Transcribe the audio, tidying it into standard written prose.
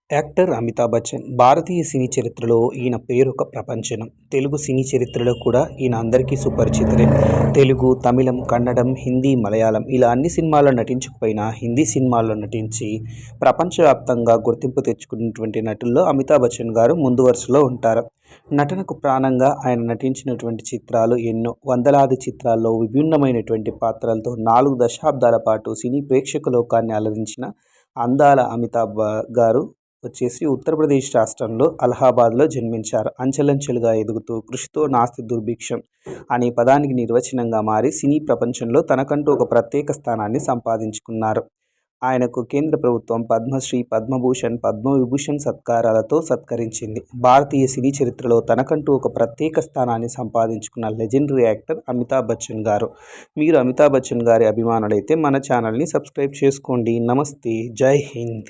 Actor Amitabh Bachchan భారతీయ సినీ చరిత్రలో ఈయన పేరు ఒక ప్రపంచనం. తెలుగు సినీ చరిత్రలో కూడా ఈయన అందరికీ సుపరిచితులే. తెలుగు, తమిళం, కన్నడం, హిందీ, మలయాళం ఇలా అన్ని సినిమాల్లో నటించకపోయినా హిందీ సినిమాల్లో నటించి ప్రపంచవ్యాప్తంగా గుర్తింపు తెచ్చుకున్నటువంటి నటుల్లో అమితాబ్ బచ్చన్ గారు ముందు వరుసలో ఉంటారు. నటనకు ప్రాణంగా ఆయన నటించినటువంటి చిత్రాలు ఎన్నో. వందలాది చిత్రాల్లో విభిన్నమైనటువంటి పాత్రలతో 4 దశాబ్దాల పాటు సినీ ప్రేక్షక లోకాన్ని అలరించిన అందాల అమితాబ్ గారు వచ్చేసి ఉత్తరప్రదేశ్ రాష్ట్రంలో అలహాబాద్లో జన్మించారు. అంచెలంచెలుగా ఎదుగుతూ కృషితో నాస్తి దుర్భిక్షం అనే పదానికి నిర్వచనంగా మారి సినీ ప్రపంచంలో తనకంటూ ఒక ప్రత్యేక స్థానాన్ని సంపాదించుకున్నారు. ఆయనకు కేంద్ర ప్రభుత్వం పద్మశ్రీ, పద్మభూషణ్, పద్మవిభూషణ్ సత్కారాలతో సత్కరించింది. భారతీయ సినీ చరిత్రలో తనకంటూ ఒక ప్రత్యేక స్థానాన్ని సంపాదించుకున్న లెజెండరీ యాక్టర్ అమితాబ్ బచ్చన్ గారు. మీరు అమితాబ్ బచ్చన్ గారి అభిమానులైతే మన ఛానల్ని సబ్స్క్రైబ్ చేసుకోండి. నమస్తే, జై హింద్.